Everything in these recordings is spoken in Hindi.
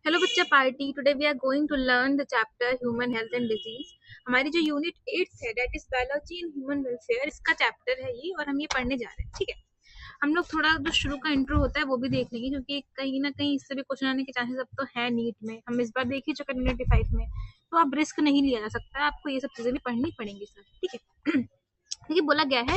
हेलो बच्चा party. Today we are going to learn the chapter human health and disease. हमारी जो यूनिट 8 है that is biology in human welfare, इसका चैप्टर है ये और हम ये पढ़ने जा रहे हैं। ठीक है, हम लोग थोड़ा जो शुरू का इंट्रो होता है वो भी देख लेंगे क्योंकि कहीं ना कहीं इससे भी क्वेश्चन आने के चांसेस अब तो है नीट में। हम इस बार देख ही चुके हैं यूनिट 5 में, तो अब रिस्क नहीं लिया जा सकता, आपको ये सब चीजें भी पढ़नी पड़ेंगी सर। ठीक है ये बोला गया है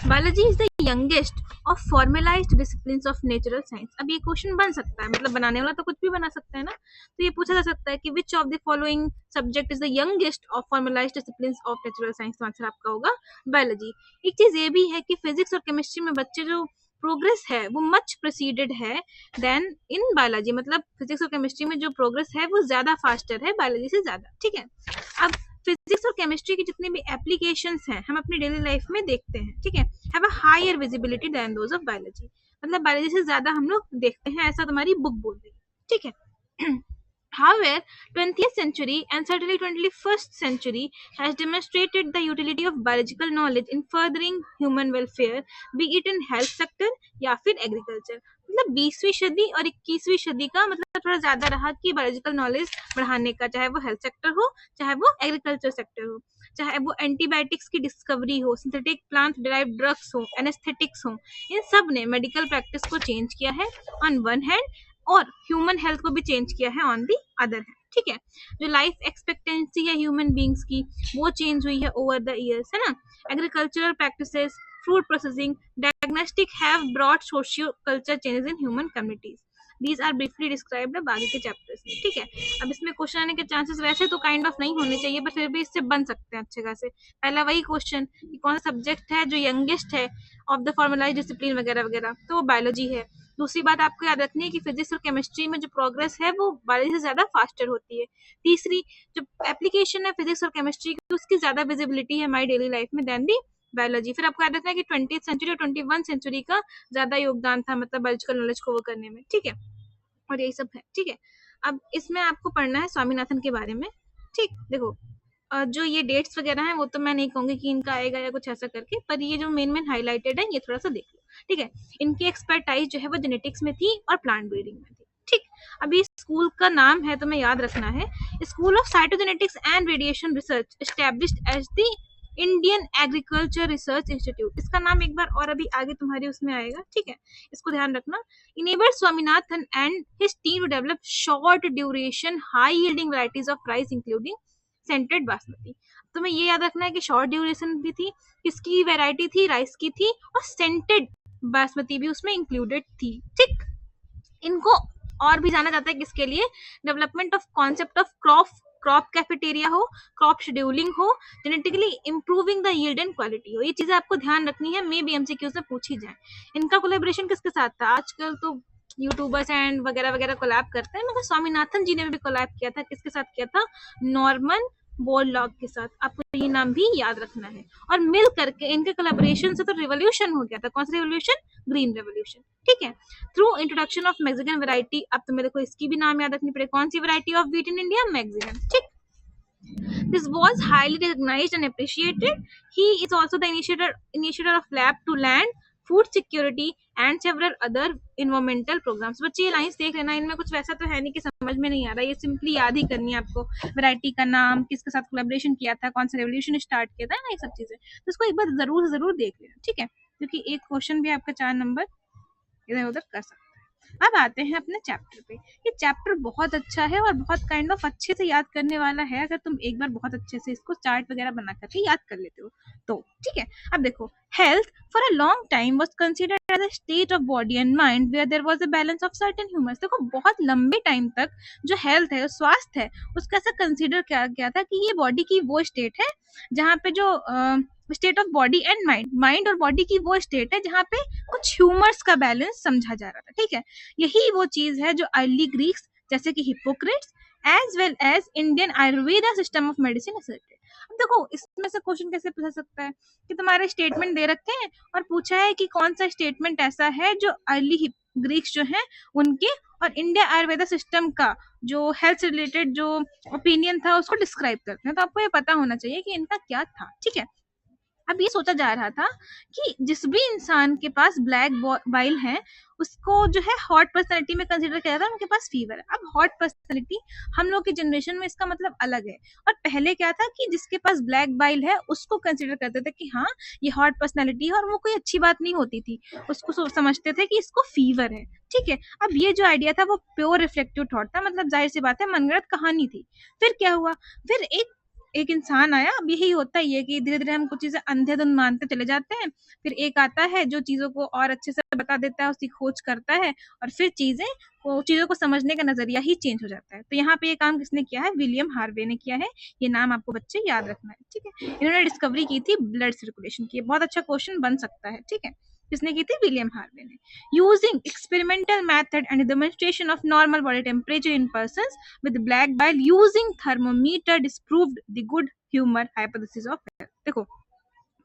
biology is the youngest of formalised disciplines of natural science. अब ये क्वेश्चन बन सकता है, मतलब बनाने वाला तो कुछ भी बना सकता है ना, तो ये पूछा जा सकता है कि which of the following subject is the youngest of formalised disciplines of natural science. तो आंसर आपका होगा बायोलॉजी। एक चीज ये भी है कि फिजिक्स और केमिस्ट्री में बच्चे जो प्रोग्रेस है वो मच प्रोसीडेड है देन इन बायोलॉजी, मतलब फिजिक्स और केमिस्ट्री में जो प्रोग्रेस है वो ज्यादा फास्टर है बायोलॉजी से ज्यादा। ठीक है, अब फिजिक्स और केमिस्ट्री की जितनी भी एप्लीकेशंस हैं हम अपनी डेली लाइफ में देखते हैं। ठीक है, have a higher visibility than those of biology, मतलब बायोलॉजी से ज्यादा हम लोग देखते हैं, ऐसा तुम्हारी बुक बोल रही है। ठीक है However, 20th century and certainly 21st century has demonstrated the utility of biological knowledge in furthering human welfare, be it in health sector या फिर एग्रीकल्चर। मतलब 20वीं सदी और 21वीं सदी का मतलब थोड़ा ज्यादा रहा कि बायोलॉजिकल नॉलेज बढ़ाने का, चाहे वो हेल्थ सेक्टर हो, चाहे वो एग्रीकल्चर सेक्टर हो, चाहे वो एंटीबायोटिक्स की डिस्कवरी हो, सिंथेटिक प्लांट डिराइव्ड ड्रग्स हो, एनेस्थेटिक्स हो, इन सब ने मेडिकल प्रैक्टिस को चेंज किया है ऑन वन हैंड और ह्यूमन हेल्थ को भी चेंज किया है ऑन दी अदर हैंड। ठीक है, जो लाइफ एक्सपेक्टेंसी है ह्यूमन बींग्स की वो चेंज हुई है ओवर द इयर्स, है ना। Agricultural practices, food processing, diagnostic have brought socio culture changes in human communities. These are briefly described अब आगे के चैप्टर्स में। ठीक है, अब इसमें क्वेश्चन आने के चांसेस वैसे तो काइंड ऑफ नहीं होने चाहिए, पर फिर भी इससे बन सकते हैं अच्छे खासे। पहला वही क्वेश्चन कि कौन सा सब्जेक्ट है जो यंगेस्ट है ऑफ द फॉर्मलाइज डिसिप्लिन वगैरह वगैरह, तो वो बायोलॉजी है। दूसरी बात आपको याद रखनी है कि फिजिक्स और केमिस्ट्री में जो प्रोग्रेस है वो बायोलॉजी से ज्यादा फास्टर होती है। तीसरी जो एप्लीकेशन है फिजिक्स और केमिस्ट्री की उसकी ज्यादा विजिबिलिटी है हमारी डेली लाइफ में देन दी बायोलॉजी। फिर आपको याद रखना है कि 20th सेंचुरी और 21 सेंचुरी का ज्यादा योगदान था, मतलब बायोलॉजिकल नॉलेज को वो करने में। ठीक है, और यही सब है। ठीक है, अब इसमें आपको पढ़ना है स्वामीनाथन के बारे में। ठीक, देखो जो ये डेट्स वगैरह हैं वो तो मैं नहीं कहूंगी कि इनका आएगा या कुछ ऐसा करके, पर ये जो मेन मेन हाईलाइटेड है ये थोड़ा सा देख लो। ठीक है, इनकी एक्सपर्टाइज जो है वो जेनेटिक्स में थी और प्लांट ब्रीडिंग में थी। ठीक, अभी स्कूल का नाम है तो मैं याद रखना है, school of cytogenetics and radiation research established as the Indian agriculture research institute. इसका नाम एक बार और अभी आगे तुम्हारे उसमें आएगा। ठीक है, इसको ध्यान रखना। enabled Swaminathan and his team to develop short duration high yielding varieties of rice including scented basmati. तो मैं ये याद रखना है कि शॉर्ट ड्यूरेशन भी थी, किसकी वैरायटी थी, राइस की थी, और सेंटेड बासमती भी उसमें इंक्लूडेड थी। ठीक, इनको और भी जाना जाता है किसके लिए, development of concept of crop cafeteria हो, क्रॉप शेड्यूलिंग हो, genetically improving the yield and quality हो। ये चीजें आपको ध्यान रखनी है, मे बी एमसीक्यूज में पूछी जाए। इनका कोलेब्रेशन किसके साथ था, आजकल तो यूट्यूबर्स एंड वगैरह वगैरह कोलैब करते हैं, मगर स्वामीनाथन जी ने भी कोलैब किया था। किसके साथ किया था, नॉर्मन बोरलॉग के साथ। आपको ये नाम भी याद रखना है। और मिल करके इनके कोलैबोरेशन से तो रिवॉल्यूशन हो गया था। कौन सा रिवॉल्यूशन, ग्रीन रेवोल्यूशन। ठीक है, through introduction of Mexican variety. अब तो मेरे को इसकी भी नाम याद रखनी पड़ेगी, कौन सी variety of wheat in India, Mexican. ठीक, this was highly recognized and appreciated. He is also the initiator of lab to land food security and several other environmental programmes. बच्चे ये लाइंस देख लेना, इनमें कुछ वैसा तो है नहीं कि समझ में नहीं आ रहा, ये सिंपली याद ही करनी है आपको। वैरायटी का नाम, किसके साथ कोलैबोरेशन किया था, कौन सा रेवोल्यूशन स्टार्ट किया था ना, ये सब चीजें तो इसको एक बार जरूर देख लेना। ठीक है, क्योंकि एक क्वेश्चन भी आपका 4 नंबर इधर उधर कर सकते हैं। अब आते हैं अपने चैप्टर पे। ये चैप्टर बहुत अच्छा है और बहुत काइंड ऑफ अच्छे से याद करने वाला है, अगर तुम एक बार बहुत अच्छे से इसको चार्ट वगैरह बना करके याद कर लेते हो तो। ठीक है, अब देखो, health for a long time was considered as a state of body and mind where there was a balance of certain humours. देखो, बहुत लंबे टाइम तक जो हेल्थ है, स्वास्थ्य है, उसका ऐसा कंसीडर किया गया था कि ये बॉडी की वो स्टेट है जहाँ पे जो state of body and mind और बॉडी की वो स्टेट है जहाँ पे कुछ ह्यूमर्स का बैलेंस समझा जा रहा था। ठीक है, यही वो चीज है जो अर्ली ग्रीक्स जैसे कि Hippocrates as well as Indian Ayurveda system of medicine asserted. अब देखो, इसमें से क्वेश्चन कैसे पूछा सकता है कि तुम्हारे स्टेटमेंट दे रखे हैं और पूछा है कि कौन सा स्टेटमेंट ऐसा है जो अर्ली ग्रीक्स जो है उनके और इंडिया आयुर्वेदा सिस्टम का जो हेल्थ से रिलेटेड जो ओपिनियन था उसको डिस्क्राइब करते हैं। तो आपको ये पता होना चाहिए कि इनका क्या था। ठीक है, अब ये सोचा जा रहा था कि जिस भी इंसान के पास ब्लैक बाइल है उसको जो है हॉट पर्सनैलिटी में कंसीडर किया जाता है, उनके पास फीवर है। अब हॉट पर्सनैलिटी हम लोग की जनरेशन में इसका मतलब अलग है, और पहले क्या था कि जिसके पास ब्लैक बाइल है उसको कंसीडर करते थे कि हाँ ये हॉट पर्सनैलिटी है, और वो कोई अच्छी बात नहीं होती थी, उसको समझते थे कि इसको फीवर है। ठीक है, अब ये जो आइडिया था वो प्योर रिफ्लेक्टिव थॉट था, मतलब जाहिर सी बात है मनगढ़ंत कहानी थी। फिर क्या हुआ, फिर एक इंसान आया। अब यही होता ही है कि धीरे धीरे हम कुछ चीजें अंधेधुंध मानते चले जाते हैं, फिर एक आता है जो चीजों को और अच्छे से बता देता है, उसकी खोज करता है, और फिर चीजों को समझने का नजरिया ही चेंज हो जाता है। तो यहाँ पे ये काम किसने किया है, विलियम हार्वे ने किया है। ये नाम आपको बच्चे याद रखना है, ठीक है। इन्होंने डिस्कवरी की थी ब्लड सर्कुलेशन की, बहुत अच्छा क्वेश्चन बन सकता है, ठीक है। किसने की थी, विलियम हार्वे ने। Using experimental method and demonstration of normal body temperature in persons with black bile using thermometer disproved the good humor hypothesis of health। देखो,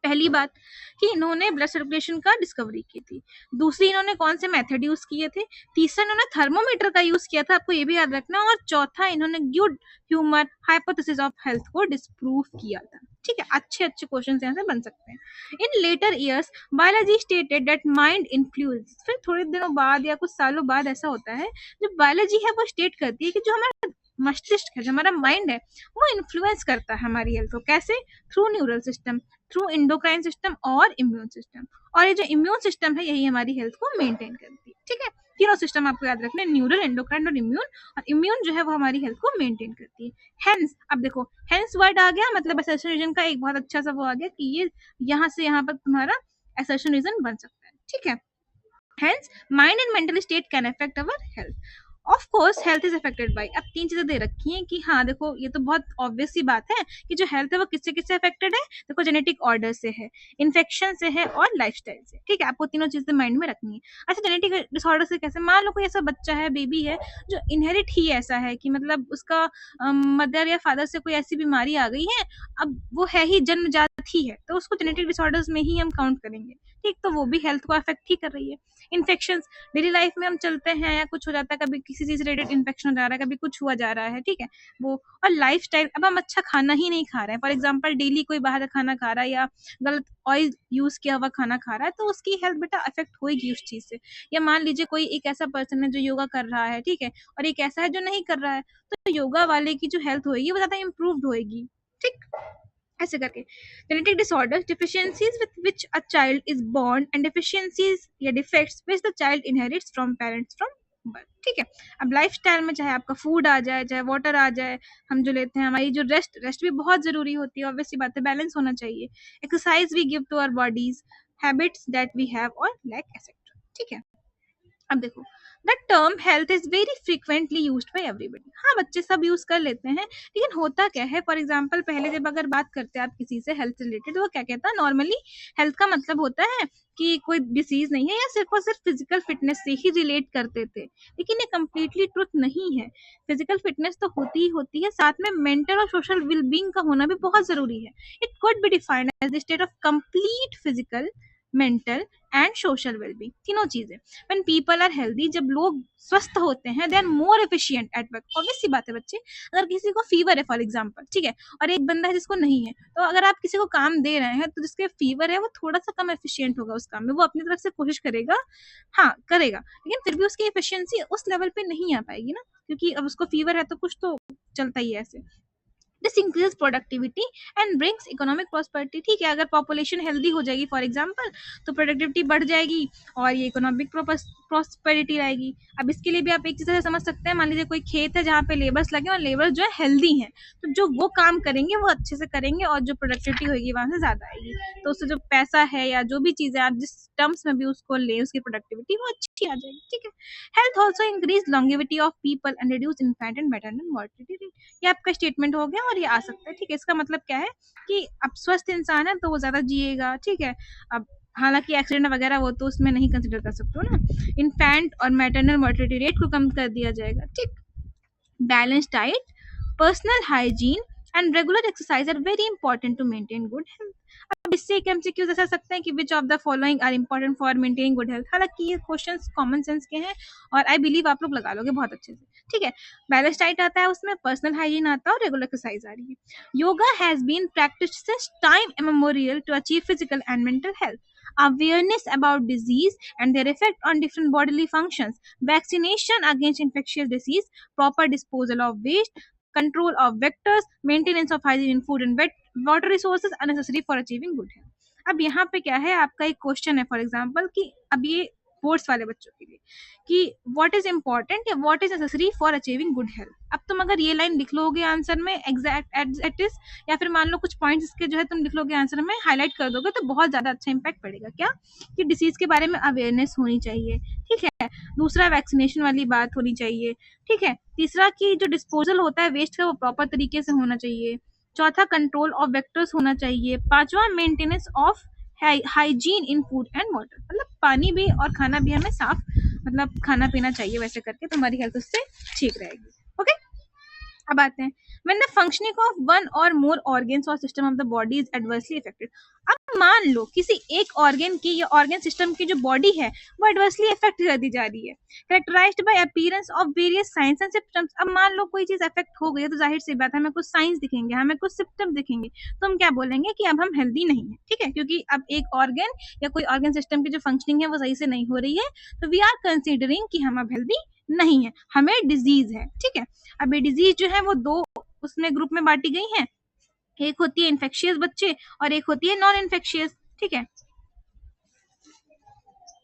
पहली बात कि इन्होंने ब्लड सर्कुलेशन का डिस्कवरी की थी, दूसरी इन्होंने कौन से मेथड यूज किए थे, तीसरा इन्होंने थर्मोमीटर का यूज किया था, आपको ये भी याद रखना, और चौथा इन्होंने good humour hypothesis of health को डिस्प्रूव किया था। ठीक है, अच्छे अच्छे क्वेश्चन यहाँ से बन सकते हैं। In later years biology stated that mind influence, फिर थोड़े दिनों बाद या कुछ सालों बाद ऐसा होता है जो बायोलॉजी है वो स्टेट करती है कि जो हमारा मस्तिष्क है, जो हमारा माइंड है, वो इन्फ्लुएंस करता है हमारी हेल्थ को। कैसे, through neural system, through endocrine system और इम्यून सिस्टम। और ये जो इम्यून सिस्टम है यही हमारी हेल्थ को मेंटेन करती है। ठीक है, तीनों सिस्टम आपको याद रखने, न्यूरल, इंडोक्राइन और इम्यून। और इम्यून जो है वो हमारी हेल्थ को मेंटेन करती है। हेंस, अब देखो हेंस वर्ड आ गया, मतलब असर्शन रीजन का एक बहुत अच्छा सा वो आ गया कि ये यहाँ से यहाँ पर तुम्हारा असर्शन रीजन बन सकता है। ठीक है, hence mind and mental state can affect our health. Of course health is affected by, अब तीन चीजें दे रखी हैं कि हाँ देखो ये तो बहुत ऑब्वियस सी बात है कि जो हेल्थ है वो किससे किससे अफेक्टेड है। देखो, जेनेटिक ऑर्डर से है, इन्फेक्शन से है और लाइफस्टाइल से। ठीक है, आपको तीनों चीजें माइंड में रखनी है। अच्छा, जेनेटिक डिसऑर्डर से कैसे, मान लो कोई ऐसा बच्चा है, बेबी है, जो इनहेरिट ही ऐसा है कि मतलब उसका मदर या फादर से कोई ऐसी बीमारी आ गई है, अब वो है ही जन्मजात ही है, तो उसको जेनेटिक डिसऑर्डर्स में ही हम काउंट करेंगे। ठीक, तो वो भी हेल्थ को अफेक्ट ही कर रही है। इन्फेक्शन, डेली लाइफ में हम चलते हैं या कुछ हो जाता है, कभी किसी चीज रिलेटेड इन्फेक्शन हो जा रहा है, कभी कुछ हुआ जा रहा है, ठीक है वो। और लाइफ स्टाइल, अब हम अच्छा खाना ही नहीं खा रहे हैं, फॉर एग्जाम्पल डेली कोई बाहर का खाना खा रहा है या गलत ऑयल यूज किया हुआ खाना खा रहा है, तो उसकी हेल्थ बेटा अफेक्ट होगी उस चीज से। या मान लीजिए कोई एक ऐसा पर्सन है जो योगा कर रहा है, ठीक है, और एक ऐसा है जो नहीं कर रहा है, तो योगा वाले की जो हेल्थ होगी वो ज्यादा इम्प्रूव्ड होगी। ठीक, ऐसे करके। Genetic disorders, deficiencies with which a child is born and deficiencies या defects which the child inherits from parents from birth. ठीक है, अब लाइफस्टाइल में चाहे आपका फूड आ जाए, चाहे वाटर आ जाए, हम जो लेते हैं, हमारी जो रेस्ट भी बहुत जरूरी होती है, ऑब्वियसली बात है, बैलेंस होना चाहिए। Exercise we give to our bodies, habits that we have और लैक एक्सेट्रा। ठीक है, अब देखो, the term health is very frequently used by everybody. हाँ, बच्चे सब यूज कर लेते हैं, लेकिन होता क्या है, फॉर एग्जांपल पहले जब अगर बात करते हैं आप किसी से हेल्थ रिलेटेड, तो वो क्या कहता है, नॉर्मली हेल्थ का मतलब होता है कि कोई डिसीज नहीं है, या सिर्फ और सिर्फ फिजिकल फिटनेस से ही रिलेट करते थे। लेकिन ये कंप्लीटली ट्रुथ नहीं है। फिजिकल फिटनेस तो होती ही होती है, साथ में मेंटल और सोशल वेलबींग का होना भी बहुत जरूरी है। It could be defined as the state of complete physical, mental and social wellbeing, तीनों चीजें। व्हेन पीपल आर हेल्दी, जब लोग स्वस्थ होते हैं, they are more efficient at work. Obvious सी बात है बच्चे, अगर किसी को फीवर है फॉर एग्जांपल, ठीक है, और एक बंदा है जिसको नहीं है, तो अगर आप किसी को काम दे रहे हैं, तो जिसके फीवर है वो थोड़ा सा कम एफिशिएंट होगा उस काम में, वो अपनी तरफ से कोशिश करेगा, हाँ करेगा, लेकिन फिर भी उसकी एफिशिएंसी उस लेवल पे नहीं आ पाएगी ना, क्योंकि अब उसको फीवर है तो कुछ तो चलता ही है ऐसे। This increase productivity and brings economic prosperity. ठीक है, अगर पॉपुलेशन हेल्दी हो जाएगी फॉर एग्जांपल, तो प्रोडक्टिविटी बढ़ जाएगी और ये इकोनॉमिक प्रॉस्पेरिटी आएगी। अब इसके लिए भी आप एक चीज से समझ सकते हैं, मान लीजिए कोई खेत है जहाँ पे लेबर्स लगे और लेबर जो है हेल्दी हैं, तो जो वो काम करेंगे वो अच्छे से करेंगे और जो प्रोडक्टिविटी होगी वहां से ज्यादा आएगी, तो उससे जो पैसा है या जो भी चीज है आप जिस टर्म्स में भी उसको ले, उसकी प्रोडक्टिविटी वो अच्छी आ जाएगी। ठीक है, health also increase longevity of people and reduce infant and maternal mortality rate. ये आपका स्टेटमेंट हो गया और ये आ सकता है। ठीक है, इसका मतलब क्या है कि अब स्वस्थ इंसान है तो वो ज्यादा जिएगा। ठीक है, अब हालांकि एक्सीडेंट वगैरह वो तो उसमें नहीं कंसिडर कर सकते हो ना। इन्फेंट और मैटरनल मोर्टिलिटी रेट को कम कर दिया जाएगा। ठीक, balance diet, personal hygiene and regular exercise are very important to maintain good health. अब इससे एक एमसीक्यू ऐसा सकते हैं कि which of the following are important for maintaining good health. हालांकि ये क्वेश्चंस कॉमन सेंस के हैं और आई बिलीव आप लोग लगा लोगे बहुत अच्छे से, ठीक है। बैलेंस डाइट आता है, उसमें पर्सनल हाइजीन आता है और रेगुलर एक्सरसाइज आ रही है। Yoga has been practised since time immemorial to achieve physical and mental health, awareness about disease and their effect on different bodily functions, vaccination against infectious disease, proper disposal of waste, control of vectors, maintenance of hygiene in food and water resources are necessary for achieving good health. अब यहाँ पे क्या है, आपका एक क्वेश्चन है फॉर एग्जाम्पल कि अब ये बोर्ड्स वाले बच्चों के लिए कि व्हाट इज इंपॉर्टेंट या what is necessary for achieving good health. अब तुम अगर ये लाइन लिख लोगे आंसर में एग्जैक्ट एट इज, या फिर मान लो कुछ पॉइंट्स इसके जो है तुम लिख लोगे आंसर में, हाईलाइट कर दोगे, तो बहुत ज्यादा अच्छा इंपैक्ट पड़ेगा। क्या कि डिसीज के बारे में अवेयरनेस होनी चाहिए, ठीक है। दूसरा वैक्सीनेशन वाली बात होनी चाहिए, ठीक है। तीसरा कि जो डिस्पोजल होता है वेस्ट का वो प्रॉपर तरीके से होना चाहिए। चौथा कंट्रोल ऑफ वेक्टर्स होना चाहिए। पांचवा maintenance of hygiene in food and water, मतलब पानी भी और खाना भी हमें साफ मतलब खाना पीना चाहिए, वैसे करके तो हमारी हेल्थ उससे ठीक रहेगी। ओके, अब आते हैं when the functioning of one or more organs or system of the body is adversely affected। अब मान लो किसी एक ऑर्गन की या ऑर्गन सिस्टम की जो बॉडी है वो एडवर्सली अफेक्ट कर दी जा रही है, characterised by appearance of various signs and symptoms. अब मान लो कोई चीज अफेक्ट हो गई है तो जाहिर सी बात है हमें कुछ साइंस दिखेंगे, हमें कुछ सिम्टम दिखेंगे, तो हम क्या बोलेंगे कि अब हम हेल्दी नहीं है, ठीक है। क्योंकि अब एक ऑर्गन या कोई ऑर्गन सिस्टम की जो फंक्शनिंग है वो सही से नहीं हो रही है, तो वी आर कंसिडरिंग कि हम अब हेल्दी नहीं है, हमें डिजीज है, ठीक है। अब ये डिजीज जो है वो दो उसमें ग्रुप में बांटी गई है, एक होती है इन्फेक्शियस बच्चे और एक होती है नॉन इन्फेक्शियस, ठीक है।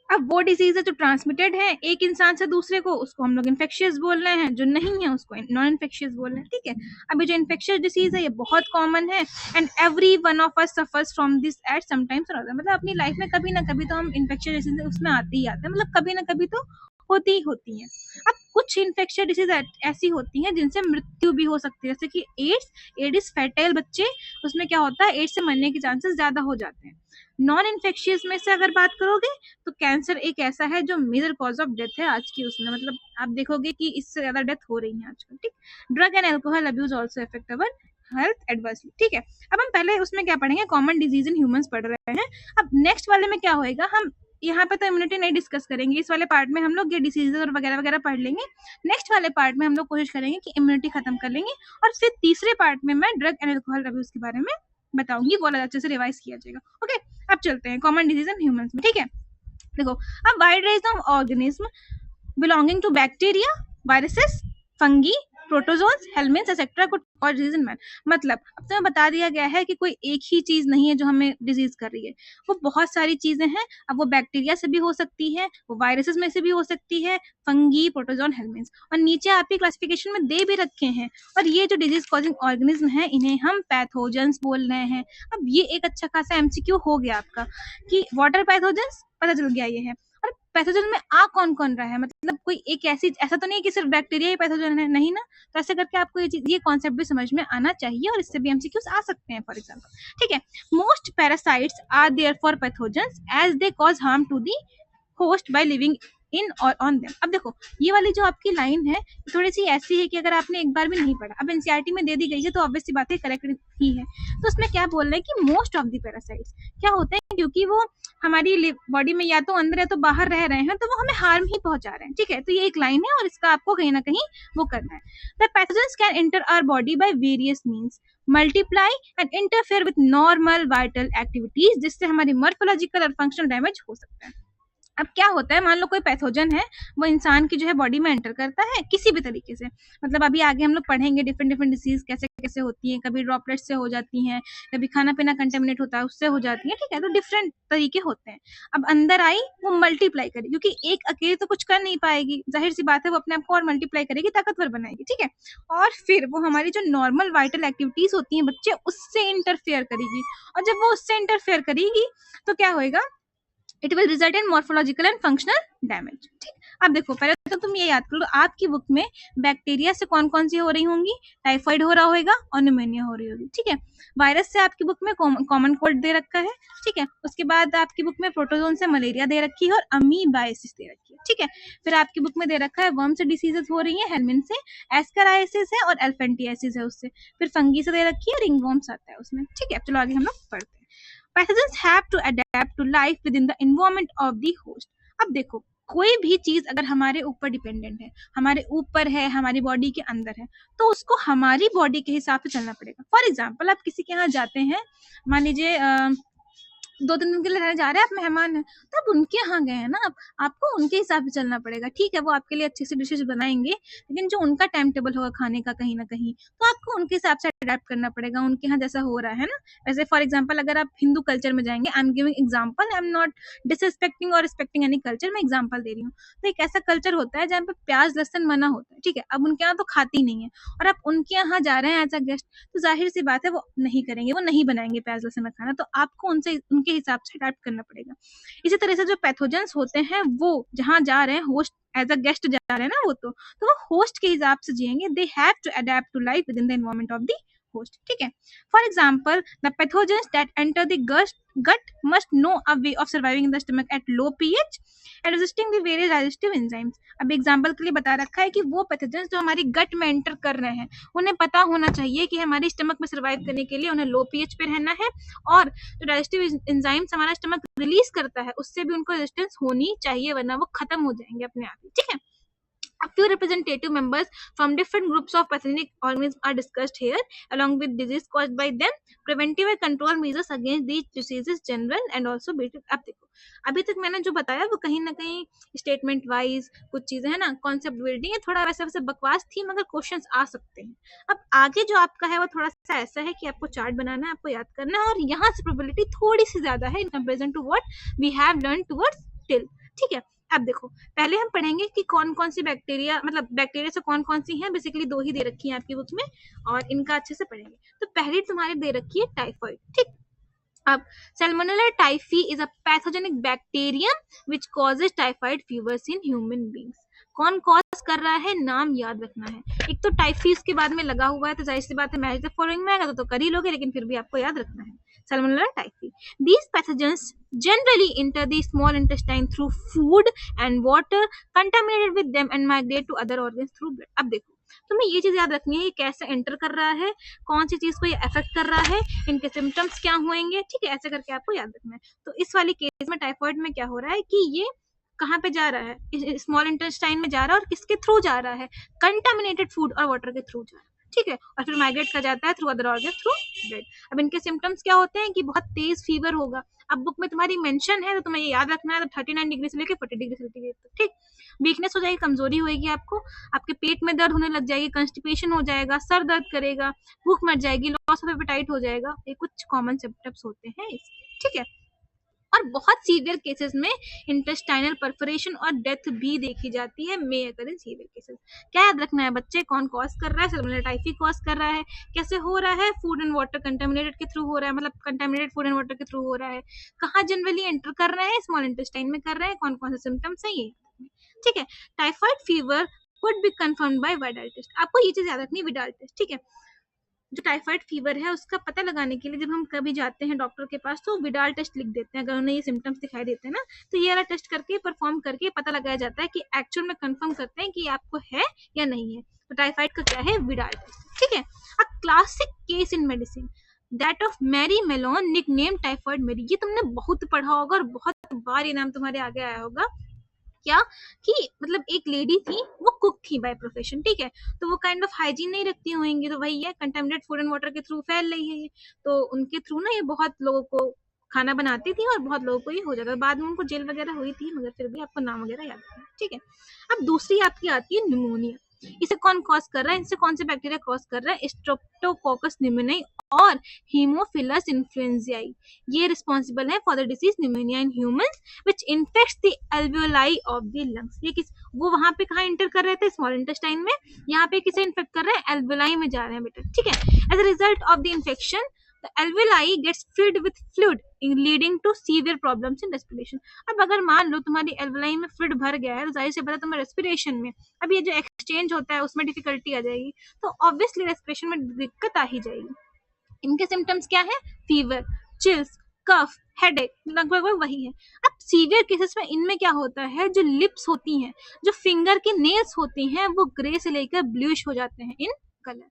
अब वो डिजीज है जो ट्रांसमिटेड है एक इंसान से दूसरे को, उसको हम लोग इन्फेक्शियस बोल रहे हैं, जो नहीं है उसको नॉन इन्फेक्शियस बोल रहे हैं, ठीक है। अब ये जो इन्फेक्शियस डिजीज है ये बहुत कॉमन है and every one of us suffers from this eight sometimes और अदर। मतलब अपनी लाइफ में कभी ना कभी तो हम इन्फेक्शियस डिजीज उसमें आते ही आते हैं, मतलब कभी ना कभी तो होती ही होती है। अब कुछ इन्फेक्शियस डिजीज ऐसी होती हैं जिनसे मृत्यु भी हो सकती है, जैसे कि एड्स फैटाइल बच्चे, उसमें क्या होता है एड्स से मरने के चांसेस ज्यादा हो जाते हैं। नॉन इन्फेक्शियस में से अगर बात करोगे तो कैंसर एक ऐसा है जो मेजर कॉज ऑफ डेथ है आज की उसमें, मतलब आप देखोगे कि इससे ज्यादा डेथ हो रही है आजकल, ठीक। Drug and alcohol abuse also affect our health adversely, ठीक है। अब हम पहले उसमें क्या पढ़ेंगे, कॉमन डिजीज इन ह्यूमंस पढ़ रहे हैं। अब नेक्स्ट वाले में क्या होएगा, हम यहाँ पे तो इम्यूनिटी नहीं डिस्कस करेंगे, इस वाले पार्ट में हम लोग ये डिसीजेज और वगैरह वगैरह पढ़ लेंगे। नेक्स्ट वाले पार्ट में हम लोग कोशिश करेंगे कि इम्यूनिटी खत्म कर लेंगे और फिर तीसरे पार्ट में मैं ड्रग एंड अल्कोहल अब्यूज के बारे में बताऊंगी, वो अच्छे से रिवाइज किया जाएगा। ओके, अब चलते हैं कॉमन डिजीज इन ह्यूमंस में, ठीक है। देखो, अब wide range of organisms belonging to bacteria, viruses, fungi, protozoans, helminths etcetera कुछ और डिजीज इन मैन। मतलब अब तुम्हें बता दिया गया है कि कोई एक ही चीज नहीं है जो हमें डिजीज कर रही है, वो बहुत सारी चीजें हैं। अब वो बैक्टीरिया से भी हो सकती है, वो वायरसेस में से भी हो सकती है, फंगी, प्रोटोजोन, हेलमिन्स, और नीचे आपकी क्लासिफिकेशन में दे भी रखे हैं। और ये जो डिजीज कॉजिंग ऑर्गेनिज्म है इन्हें हम पैथोजेंस बोल रहे हैं। अब ये एक अच्छा खासा एमसीक्यू हो गया आपका कि वाटर पैथोजेंस पता चल गया ये है। और पैथोजन में आ कौन कौन रहा है, मतलब कोई एक ऐसा तो नहीं है कि सिर्फ बैक्टीरिया ही पैथोजन है, नहीं ना। तो ऐसे करके आपको ये कॉन्सेप्ट भी समझ में आना चाहिए और इससे भी एमसीक्यूज आ सकते हैं फॉर एग्जांपल, ठीक है। Most parasites are therefore pathogens as they cause harm to the host by living in और ऑन देम। अब देखो, ये वाली जो आपकी लाइन है थोड़ी सी ऐसी है कि अगर आपने एक बार भी नहीं पढ़ा, अब एनसीईआरटी में दे दी गई है तो ऑब्वियस सी बात है करेक्ट ही है। तो उसमें क्या बोल रहे हैं कि मोस्ट ऑफ द पैरासाइट्स क्या होते हैं, क्योंकि वो हमारी बॉडी में या तो अंदर या तो बाहर रह रहे हैं, तो वो हमें हार्म ही पहुंचा रहे हैं, ठीक है। तो ये एक लाइन है और इसका आपको कहीं ना कहीं वो करना है। The pathogens can enter our body by various means, multiply and interfere with normal vital activities, जिससे हमारी मॉर्फोलॉजिकल और फंक्शनल डैमेज हो सकता है। अब क्या होता है, मान लो कोई पैथोजन है वो इंसान की जो है बॉडी में एंटर करता है किसी भी तरीके से, मतलब अभी आगे हम लोग पढ़ेंगे डिफरेंट डिफरेंट डिसीज कैसे कैसे होती हैं, कभी ड्रॉपलेट से हो जाती हैं, कभी खाना पीना कंटेमिनेट होता है उससे हो जाती है, ठीक है। तो डिफरेंट तरीके होते हैं। अब अंदर आई वो मल्टीप्लाई करेगी, क्योंकि एक अकेले तो कुछ कर नहीं पाएगी, जाहिर सी बात है वो अपने आप को और मल्टीप्लाई करेगी, ताकतवर बनाएगी, ठीक है। और फिर वो हमारी जो नॉर्मल वाइटल एक्टिविटीज होती हैं बच्चे, उससे इंटरफेयर करेगी, और जब वो उससे इंटरफेयर करेगी तो क्या होएगा, it will result in morphological and functional damage, ठीक। अब देखो पहले तो तुम ये याद कर लो, आपकी बुक में बैक्टीरिया से कौन कौन सी हो रही होंगी, टाइफाइड हो रहा होगा और निमोनिया हो रही होगी, ठीक है। वायरस से आपकी बुक में कॉमन कोल्ड दे रखा है, ठीक है। उसके बाद आपकी बुक में प्रोटोजोन से मलेरिया दे रखी है और अमीबाइसिस दे रखी है, ठीक है। फिर आपकी बुक में दे रखा है वर्म से डिसीजेस हो रही है, हेलमिन से, एस्कराइसिस है और एल्फेंटियासिस है उससे। फिर फंगी से दे रखी है, रिंगवॉर्म्स आता है उसमें, ठीक है। चलो आगे हम लोग पढ़ते हैं। Pathogens have to adapt to life within the environment of the host. अब देखो, कोई भी चीज अगर हमारे ऊपर डिपेंडेंट है, हमारे ऊपर है, हमारी बॉडी के अंदर है, तो उसको हमारी बॉडी के हिसाब से चलना पड़ेगा। फॉर एग्जाम्पल, आप किसी के यहाँ जाते हैं, मान लीजिए 2-3 दिन के लिए रहने जा रहे हैं, आप मेहमान हैं, तो आप उनके यहाँ गए हैं ना, आपको उनके हिसाब से चलना पड़ेगा, ठीक है। वो आपके लिए अच्छी सी डिशेज बनाएंगे, लेकिन जो उनका टाइम टेबल होगा खाने का कहीं ना कहीं, तो आपको उनके हिसाब से अडेप्ट करना पड़ेगा, उनके यहाँ जैसा हो रहा है ना। वैसे फॉर एग्जाम्पल, अगर आप हिंदू कल्चर में जाएंगे, I am giving example, I am not disrespecting और रिस्पेक्टिंग एनी कल्चर, मैं एग्जाम्पल दे रही हूँ। तो एक ऐसा कल्चर होता है जहाँ पे प्याज लहसन मना होता है, ठीक है। अब उनके यहाँ तो खाती नहीं है, और आप उनके यहाँ जा रहे हैं एज अ गेस्ट, तो जाहिर सी बात है वो नहीं करेंगे, वो नहीं बनाएंगे प्याज लहसन का खाना, तो आपको उनसे उनके हिसाब से अडेप्ट करना पड़ेगा। इसी तरह से जो पैथोजेंस होते हैं, वो जहां जा रहे हैं, होस्ट एज अ गेस्ट जा रहे हैं ना, तो वो होस्ट के हिसाब से जिएंगे। They have to adapt to life within the environment of the host, ठीक है। For example, the pathogens that enter the gut must know a way of surviving in the stomach at low pH and resisting the various digestive enzymes। अब एग्जाम्पल के लिए बता रखा है कि वो पैथोजेंस जो हमारी गट में एंटर कर रहे हैं, उन्हें पता होना चाहिए कि हमारे स्टमक में सर्वाइव करने के लिए उन्हें लो पीएच पे रहना है, और जो डाइजेस्टिव एंजाइम्स हमारा स्टमक रिलीज करता है, उससे भी उनको रेजिस्टेंस होनी चाहिए, वरना वो खत्म हो जाएंगे अपने आप ही, ठीक है। A few representative members from different groups of pathogenic organisms are discussed here, along with disease caused by them, preventive and control measures against these diseases general and also basic। अब देखो, अभी तक मैंने जो बताया वो कहीं ना कहीं स्टेटमेंट वाइज कुछ चीजें है ना, कॉन्सेप्ट बिल्डिंग है, थोड़ा वैसे वैसे बकवास थी, मगर क्वेश्चंस आ सकते हैं। अब आगे जो आपका है वो थोड़ा सा ऐसा है कि आपको चार्ट बनाना है, आपको याद करना है, और यहाँ से प्रोबेबिलिटी थोड़ी सी ज्यादा है in comparison to what we have learn towards till, ठीक है। अब देखो, पहले हम पढ़ेंगे कि कौन कौन सी बैक्टीरिया, मतलब बैक्टीरिया से कौन कौन सी हैं। बेसिकली 2 ही दे रखी हैं आपकी बुक में, और इनका अच्छे से पढ़ेंगे। तो पहली तुम्हारी दे रखी है टाइफाइड, ठीक। अब Salmonella typhi is a pathogenic bacterium which causes typhoid fevers in human beings. कौन कॉज कर रहा है, नाम याद रखना है। एक तो टाइफी इसके बाद में लगा हुआ है, तो जाहिर सी बात है मैच द फॉलोइंग में आएगा तो कर ही लोगे, लेकिन फिर भी आपको याद रखना है। Salmonella typhi. These pathogens generally enter the small intestine through food and water contaminated with them and migrate to other organs through blood। अब देखो, तुम्हें ये चीज याद रखनी है, ये कैसे एंटर कर रहा है, कौन सी चीज को ये अफेक्ट कर रहा है, इनके सिम्टम्स क्या होंगे, ठीक है। ऐसे करके आपको याद रखना है। तो इस वाली केस में टाइफाइड में क्या हो रहा है कि ये कहाँ पे जा रहा है, स्मॉल इंटेस्टाइन में जा रहा है, और किसके थ्रू जा रहा है, कंटामिनेटेड फूड और वाटर के थ्रू जा रहा है, ठीक है। और फिर माइग्रेट कर जाता है through other organ through blood. अब इनके सिम्टम्स क्या होते हैं कि बहुत तेज फीवर होगा। अब बुक में तुम्हारी मेंशन है, तो तुम्हें ये याद रखना है, तो 39 डिग्री से लेकर 40 डिग्री सेल्सियस तक, ठीक। वीकनेस हो जाएगी, कमजोरी होगी, आपको आपके पेट में दर्द होने लग जाएगी, कंस्टिपेशन हो जाएगा, सर दर्द करेगा, भूख मर जाएगी, लॉस ऑफ एपेटाइट हो जाएगा। ये कुछ कॉमन सिम्टम्स होते हैं इसके, ठीक है। और बहुत सीवियर केसेस में इंटेस्टाइनल परफोरेशन और डेथ भी देखी जाती है, मे अकर इन सीवियर केसेस। क्या याद रखना है बच्चे, कौन कॉज कर रहा है, सैल्मोनेला टाइफी कॉज कर रहा है, कैसे हो रहा है, फूड एंड वाटर कंटामिनेटेड के थ्रू हो रहा है, मतलब कंटामिनेटेड फूड एंड वाटर के थ्रू हो रहा है, कहाँ जनरली एंटर कर रहे हैं, स्मॉल इंटेस्टाइन में कर रहे हैं, कौन कौन से सिम्टम्स है ये, ठीक है। Typhoid fever could be confirmed by Widal test. आपको ये चीज याद रखनी है, विडाल टेस्ट, ठीक है। जो टाइफाइड फीवर है उसका पता लगाने के लिए जब हम कभी जाते हैं डॉक्टर के पास, तो विडाल टेस्ट लिख देते हैं। अगर उन्हें ये सिम्टम्स दिखाई देते हैं ना, तो ये वाला टेस्ट करके परफॉर्म करके पता लगाया जाता है कि एक्चुअल में कंफर्म करते हैं कि आपको है या नहीं है। तो टाइफाइड का क्या है, विडाल टेस्ट, ठीक है। A classic case in medicine that of Mary Mallon nickname typhoid Mary. ये तुमने बहुत पढ़ा होगा और बहुत बार ये नाम तुम्हारे आगे आया होगा। क्या कि मतलब एक लेडी थी, वो कुक थी बाय प्रोफेशन, ठीक है। तो वो काइंड ऑफ हाइजीन नहीं रखती होंगी, तो वही है, कंटामिनेटेड फूड एंड वाटर के थ्रू फैल रही है ये, तो उनके थ्रू ना ये बहुत लोगों को खाना बनाती थी और बहुत लोगों को ये हो जाता। बाद में उनको जेल वगैरह हुई थी, मगर फिर भी आपको नाम वगैरह याद रखना, ठीक है। अब दूसरी आपकी आती है निमोनिया। इसे कौन कॉज कर रहा है, इनसे कौन से बैक्टीरिया कॉज कर रहा है, स्ट्रेप्टोकोकस निमोनियाई और हीमोफिलस इन्फ्लुएंजाई। ये रिस्पॉन्सिबल है for the disease pneumonia in humans which infects the alveoli of the lungs. ये किस, वो वहां पे कहाँ इंटर कर रहे थे, स्मॉल इंटेस्टाइन में, यहाँ पे किसे इन्फेक्ट कर रहे हैं, एल्वियोलाई में जा रहे हैं बेटा, ठीक है। As a result of the infection the alveoli gets filled with fluid leading to severe problems in respiration. अब अगर मान लो तुम्हारी alveoli में fluid भर गया है तो जाहिर सी बात है तुम्हारे respiration में अब ये जो exchange होता है उसमें डिफिकल्टी आ जाएगी, तो ऑब्वियसली respiration में दिक्कत आ ही जाएगी. इनके सिम्टम्स क्या है? फीवर, चिल्स, कफ, हेडेक, लगभग वही है. अब सीवियर केसेस में इनमें क्या होता है, जो लिप्स होती हैं, जो फिंगर की नेल्स होती हैं, वो ग्रे से लेकर ब्लूइश हो जाते हैं in colour.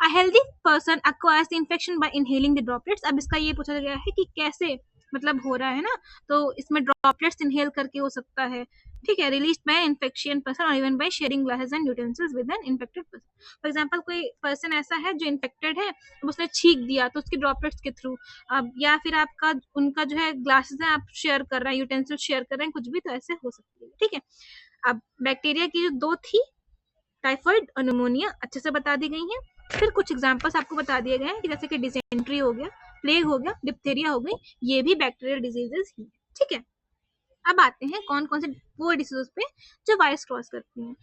A healthy person acquires the infection by inhaling the droplets. अब इसका ये पूछा गया है कि कैसे मतलब हो रहा है ना, तो इसमें ड्रॉपलेट्स इनहेल करके हो सकता है, ठीक है, रिलीज बाय इन्फेक्शन पर्सन और even by sharing glasses and utensils with an infected person. For example कोई पर्सन ऐसा है जो इन्फेक्टेड है, उसने छींक दिया तो उसके ड्रॉपलेट्स के थ्रू, अब या फिर आपका उनका जो है ग्लासेस है आप शेयर कर रहे हैं, यूटेंसिल शेयर कर रहे हैं, कुछ भी, तो ऐसे हो सकती है, ठीक है. अब बैक्टीरिया की जो दो थी, टाइफाइड और निमोनिया, अच्छे से बता दी गई हैं. फिर कुछ एग्जांपल्स आपको बता दिए गए हैं कि जैसे कि डिसेंट्री हो गया, प्लेग हो गया, डिप्थेरिया हो गई, ये भी बैक्टीरियल डिजीजेस ही, ठीक है. अब आते हैं कौन कौन से वो डिसीजेस पे जो वायरस क्रॉस करती हैं.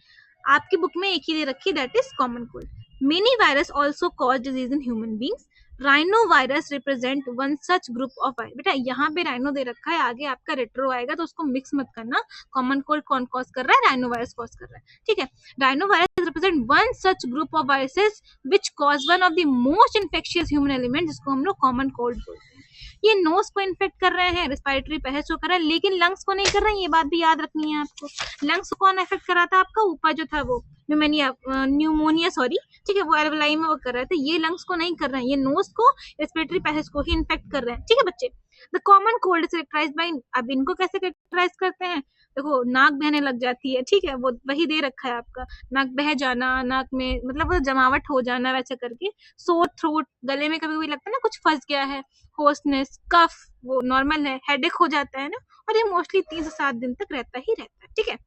आपकी बुक में एक ही दे रखी है, that is common cold. Many virus also cause disease in human beings. Rhino virus represent one such group of virus. बेटा यहाँ पे राइनो दे रखा है, आगे आपका रेट्रो आएगा तो उसको मिक्स मत करना. कॉमन कोल्ड कौन कॉज कर रहा है? राइनो वायरस कॉज कर रहा है, ठीक है. Rhino virus represent one such group of viruses which cause one of the most infectious human element, जिसको हम लोग कॉमन कोल्ड बोलते हैं. ये नोज को इन्फेक्ट कर रहे हैं, रेस्पिरेटरी पैसेज को कर रहे हैं, लेकिन लंग्स को नहीं कर रहे हैं. ये बात भी याद रखनी है आपको. लंग्स को कौन इफेक्ट कर रहा था? आपका ऊपर जो था वो न्यूमोनिया, सॉरी, ठीक है, वो एल्वेलाई में वो कर रहे थे. ये लंग्स को नहीं कर रहे हैं, ये नोज को, रेस्पिरेटरी पैसेज को ही इन्फेक्ट कर रहे हैं, ठीक है बच्चे. The common cold is characterised by, अब इनको कैसे कैरेक्टराइज करते हैं? देखो, नाक बहने लग जाती है, ठीक है, वो वही दे रखा है आपका, नाक बह जाना, नाक में मतलब वो जमावट हो जाना, वैसे करके. सोर थ्रोट, गले में कभी कभी लगता है ना कुछ फंस गया है. होर्सनेस, कफ, वो नॉर्मल है. हेडेक हो जाता है ना, और ये मोस्टली 3 से 7 दिन तक रहता ही रहता है, ठीक है.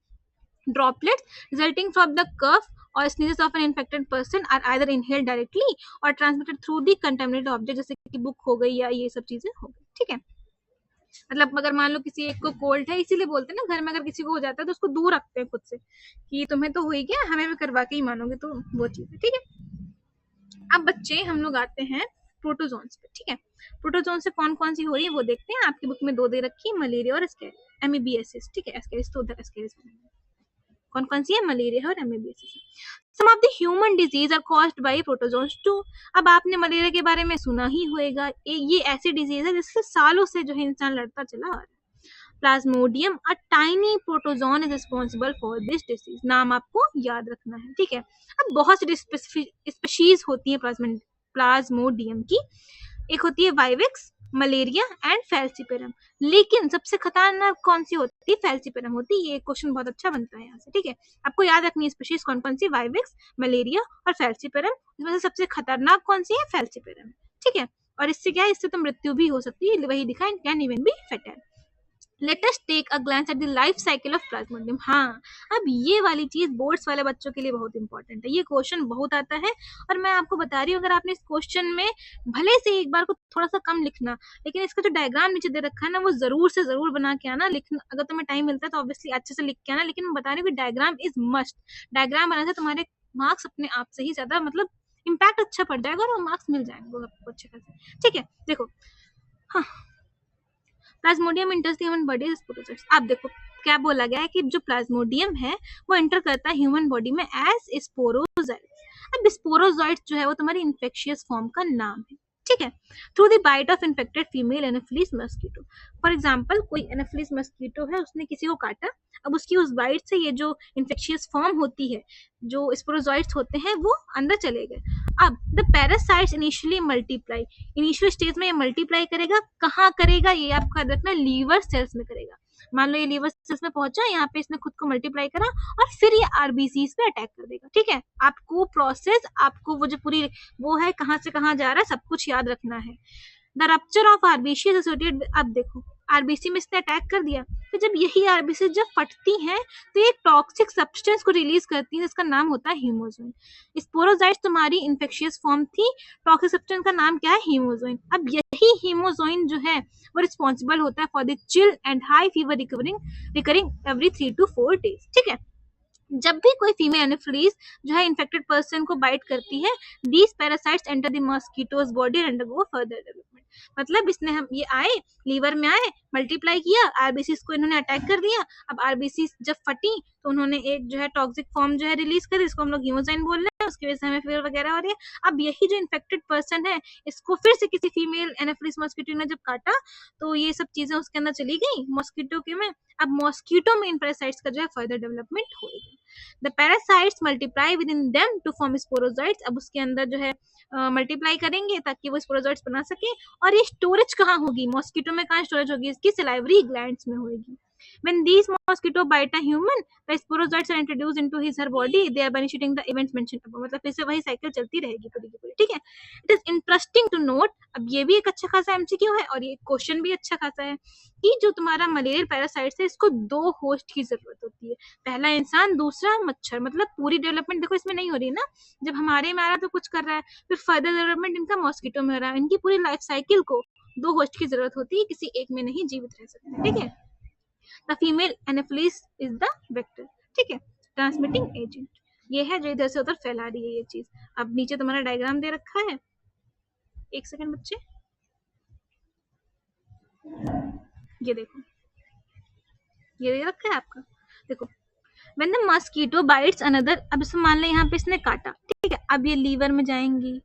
Droplets resulting from the cough or sneezes of an infected person are either inhaled directly or transmitted through the contaminated object, जैसे कि बुक हो गई या ये सब चीजें हो गई, ठीक है. मतलब अगर मान लो किसी एक को कोल्ड है, इसीलिए बोलते हैं ना, घर में अगर किसी को हो जाता है तो उसको दूर रखते हैं खुद से, कि तुम्हें तो हुई क्या, हमें भी करवा के ही मानोगे, तो वो चीज है, ठीक है. अब बच्चे हम लोग आते हैं प्रोटोजोन्स पे, ठीक है. प्रोटोजोन से कौन कौन सी हो रही है वो देखते हैं. आपकी बुक में 2 दे रखी है, मलेरिया और एमीबियासिस, ठीक है. एस्केरिस तो उधर एस्केरिस कौन कौन सी है? मलेरिया और amoebiasis. Some of the human disease are caused by protozoans too. अब आपने मलेरिया के बारे में सुना ही होगा, ये ऐसी डिजीज है जिससे सालों से जो है इंसान लड़ता चला आ रहा है. Plasmodium, a tiny protozoan is responsible for this disease. नाम आपको याद रखना है, ठीक है. अब बहुत सी स्पीशीज होती है प्लाज्मोडियम की. एक होती है वाइवेक्स, मलेरिया एंड फैल्सिपेरम. लेकिन सबसे खतरनाक कौन सी होती है? फैल्सिपेरम होती है. ये क्वेश्चन बहुत अच्छा बनता है यहाँ से, ठीक है. आपको याद रखनी है स्पीशीज कौन कौन सी, वाइवेक्स, मलेरिया और फैल्सिपेरम. इसमें से सबसे खतरनाक कौन सी है? फैल्सिपेरम, ठीक है. और इससे क्या है, इससे तो मृत्यु भी हो सकती है, वही दिखा, and can even be fatal. Let us take a glance at the life cycle of plasmodium. हाँ, अब ये वाली चीज बोर्ड्स वाले बच्चों के लिए बहुत इंपॉर्टेंट है. ये क्वेश्चन बहुत आता है और मैं आपको बता रही हूँ, अगर आपने इस क्वेश्चन में भले से एक बार को थोड़ा सा कम लिखना, लेकिन इसका जो डायग्राम नीचे दे रखा है ना, वो जरूर से जरूर बना के आना. लिखना अगर तुम्हें टाइम मिलता है तो ऑब्वियसली अच्छे से लिख के आना, लेकिन मैं बता रही हूँ कि डायग्राम इज मस्ट. डायग्राम बनाने से तुम्हारे मार्क्स अपने आप से ही ज्यादा मतलब इम्पैक्ट अच्छा पड़ जाएगा और मार्क्स मिल जाएंगे आपको अच्छे खासे, ठीक है. देखो, हाँ, plasmodium enters the human body as sporozoites. आप देखो क्या बोला गया है कि जो प्लाज्मोडियम है वो एंटर करता है ह्यूमन बॉडी में एज स्पोरोजोइट्स. अब स्पोरोजोइट्स जो है वो तुम्हारी इन्फेक्शियस फॉर्म का नाम है, ठीक है. Through the bite of infected female Anopheles mosquito. For example कोई एनोफिलिस मस्कीटो है, उसने किसी को काटा, अब उसकी उस बाइट से ये जो इन्फेक्शियस फॉर्म होती है, जो स्पोरोजोइट्स होते हैं, वो अंदर चले गए. अब the parasites initially multiply. Initial stage में ये मल्टीप्लाई करेगा. कहाँ करेगा? ये आपका रखना, लीवर सेल्स में करेगा. मान लो ये लीवर सेल्स में पहुंचा, यहाँ पे इसने खुद को मल्टीप्लाई करा और फिर ये आरबीसीज पे अटैक कर देगा, ठीक है. आपको प्रोसेस, आपको वो जो पूरी वो है कहाँ से कहाँ जा रहा है, सब कुछ याद रखना है. The rupture of RBC is associated. अब देखो, आरबीसी में इसने अटैक कर दिया, तो जब यही आरबीसी जब फटती हैं तो ये टॉक्सिक सब्सटेंस को रिलीज करती है, जिसका नाम होता है हीमोजोइन. स्पोरोजाइट्स तुम्हारी इन्फेक्शियस फॉर्म थी, टॉक्सिक सब्सटेंस का नाम क्या है? हीमोजोइन. अब यही हीमोजोइन जो है वो रिस्पॉन्सिबल होता है for the chill and high fever recurring every 3 to 4 days, ठीक है. जब भी कोई फीमेल एनोफिलीज जो है इन्फेक्टेड पर्सन को बाइट करती है, these parasites enter the mosquitoes body and undergo further development. मतलब इसने हम ये आए, लीवर में आए, मल्टीप्लाई किया, आरबीसी को इन्होंने अटैक कर दिया। अब आरबीसी जब फटी तो उन्होंने एक जो है टॉक्सिक फॉर्म जो है रिलीज करी, इसको हम लोग हीमोजाइन बोल रहे हैं, उसकी वजह से हमें फीवर वगैरह हो रही है। अब यही जो इन्फेक्टेड पर्सन है, इसको फिर से किसी फीमेल एनोफिलीज मॉस्किटो ने जब काटा तो ये सब चीजें उसके अंदर चली गई मॉस्किटो के में। अब मॉस्किटो में इन पैरासाइट्स का जो है फर्दर डेवलपमेंट होगी। The parasites multiply within them to form sporozoites. अब उसके अंदर जो है मल्टीप्लाई करेंगे ताकि वो स्पोरोजोइट्स बना सके। और ये स्टोरेज कहाँ होगी, मॉस्किटो में कहाँ स्टोरेज होगी, इसकी सलाइवरी ग्लैंड्स में होगी। When these mosquito bite a human, the sporozoites are introduced into his her body, thereby initiating the events mentioned above। मतलब फिर से वही साइकिल चलती रहेगी पूरी की पूरी, ठीक है। It is interesting to note, अब ये भी एक अच्छा खासा एमसीक्यू है और ये क्वेश्चन भी अच्छा खासा है कि जो तुम्हारा मलेरियल पैरासाइट्स है इसको 2 होस्ट की जरूरत होती है, पहला इंसान, दूसरा मच्छर। मतलब पूरी डेवलपमेंट देखो इसमें नहीं हो रही ना, जब हमारे में आ रहा तो कुछ कर रहा है, फिर फर्दर डेवलपमेंट इनका मॉस्किटो में हो रहा है। इनकी पूरी लाइफ साइकिल को 2 होस्ट की जरूरत होती है, किसी एक में नहीं जीवित रह सकते, ठीक है। The female anopheles is the vector, ठीक है, ट्रांसमिटिंग एजेंट। ये है जो इधर से उधर फैला रही है ये चीज। अब नीचे तुम्हारा डायग्राम दे रखा है, एक सेकंड बच्चे, ये देखो, ये दे रखा है आपका, देखो। When the mosquito bites another, अब इसमें मान लें यहाँ पे इसने काटा, ठीक है, अब ये लीवर में जाएंगी,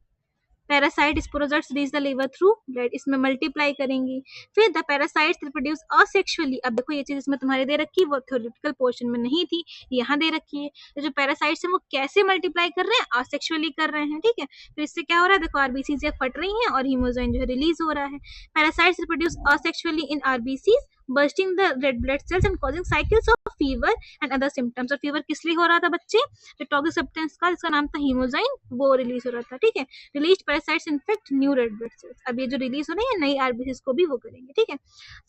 parasite sporozoites reach the liver through blood, इसमें मल्टीप्लाई करेंगी, फिर द पैरासाइट्स रिप्रोड्यूस असेक्सुअली। अब देखो ये चीज इसमें तुम्हारे दे रखी है, वो थ्योरेटिकल पोर्शन में नहीं थी, यहाँ दे रखी है। तो जो पैरासाइट्स हैं वो कैसे मल्टीप्लाई कर रहे हैं, असेक्सुअली कर रहे हैं, ठीक है। तो इससे क्या हो रहा है, देखो आरबीसी से फट रही है और हीमोजाइन जो है रिलीज हो रहा है। Parasites reproduce asexually in RBC, bursting the red blood cells and causing cycles of fever and other symptoms। और फीवर किस लिए हो रहा था बच्चे, जो टॉक्सिक सब्सटेंस का जिसका नाम था हीमोजाइन वो रिलीज हो रहा था, ठीक है। Release parasites infect new red blood cells. अब ये जो रिलीज हो रही है नई आरबीसी को भी वो करेंगे, ठीक है।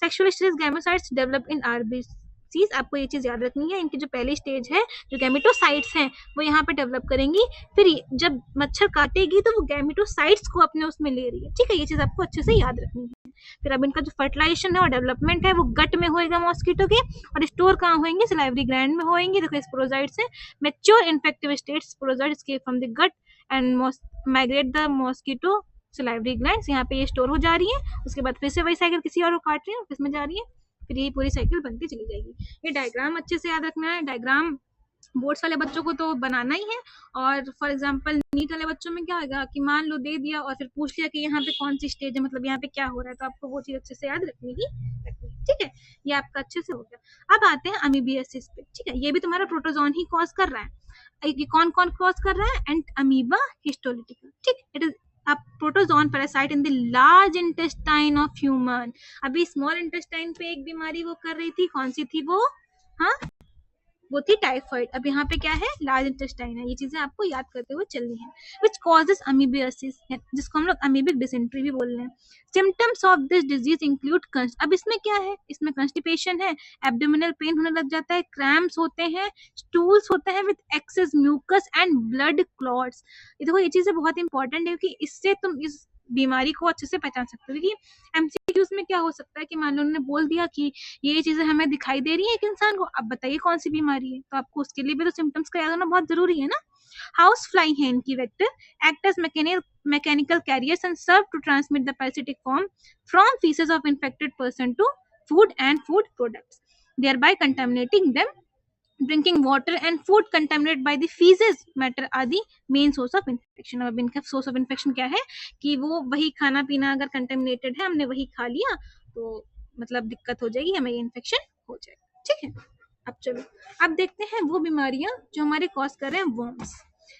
Sexual stage gametocytes develop in RBC. आपको ये चीज याद रखनी है, इनकी जो पहली स्टेज है जो गैमेटोसाइट्स हैं वो यहाँ पे डेवलप करेंगी, फिर जब मच्छर काटेगी तो वो गैमेटोसाइट्स को अपने उसमें ले रही है, ठीक है। ये चीज आपको अच्छे से याद रखनी है। फिर अब इनका जो फर्टिलाइजेशन है और डेवलपमेंट है वो गट में होएगा मॉस्किटो के, और स्टोर कहाँ होंगे, सलाइवरी ग्लैंड में होंगे। देखो स्पोरोजोइट्स है, mature infective state sporozoites escape from the gut and migrate the mosquito salivary glands. यहाँ पे ये स्टोर हो जा रही है, उसके बाद फिर से वही साइकिल किसी और को काट रही है, इसमें जा रही है, फिर यही पूरी साइकिल बनती चली जाएगी। ये डायग्राम अच्छे से याद रखना है, डायग्राम बोर्ड्स वाले बच्चों को तो बनाना ही है। और फॉर एग्जांपल नीट वाले बच्चों में क्या होगा कि मान लो दे दिया और फिर पूछ लिया कि यहाँ पे कौन सी स्टेज है, मतलब यहाँ पे क्या हो रहा है, तो आपको वो चीज अच्छे से याद रखनी ही, ठीक है। ये आपका अच्छे से हो गया। अब आते हैं अमीबियासिस पे, ठीक है। ये भी तुम्हारा प्रोटोजोन ही कॉज कर रहा है। ये कौन कौन कॉज कर रहा है, एंड अमीबा हिस्टोलिटिका, ठीक। It is a protozoan parasite in the large intestine of human। अभी स्मॉल इंटेस्टाइन पे एक बीमारी वो कर रही थी, कौन सी थी वो, हाँ वो थी टाइफाइड। अब यहाँ पे क्या है, लार्ज इंटेस्टाइन है। ये चीजें आपको याद करते हुए चलनी है। विच कॉजेस अमीबियासिस, जिसको हम लोग अमीबिक डिसेंट्री भी बोल रहे हैं। Symptoms of this disease include अब इसमें क्या है, इसमें कंस्टिपेशन है, एब्डोमिनल पेन होने लग जाता है, क्रैम्प्स होते हैं, स्टूल्स होते हैं with excess mucus and blood clots. देखो ये चीजें बहुत इंपॉर्टेंट है क्योंकि इससे तुम इस बीमारी को अच्छे से पहचान सकते हो। क्योंकि एमसीक्यूज में क्या हो सकता है कि मान लो उन्होंने बोल दिया कि ये चीजें हमें दिखाई दे रही है एक इंसान को, अब बताइए कौन सी बीमारी है, तो आपको उसके लिए भी तो सिम्टम्स का याद होना बहुत जरूरी है ना। हाउस फ्लाई hen की vector act as mechanical carriers and serve to transmit the parasitic form from feces of infected person to food and food products, thereby contaminating them। Drinking water and food contaminated by the feces matter are the main source of infection। अब इनका सोर्स ऑफ इन्फेक्शन क्या है कि वो वही खाना पीना अगर कंटेमिनेटेड है, हमने वही खा लिया तो मतलब दिक्कत हो जाएगी, हमें ये इन्फेक्शन हो जाएगा, ठीक है। अब चलो अब देखते हैं वो बीमारियां जो हमारे कॉज कर रहे हैं worms.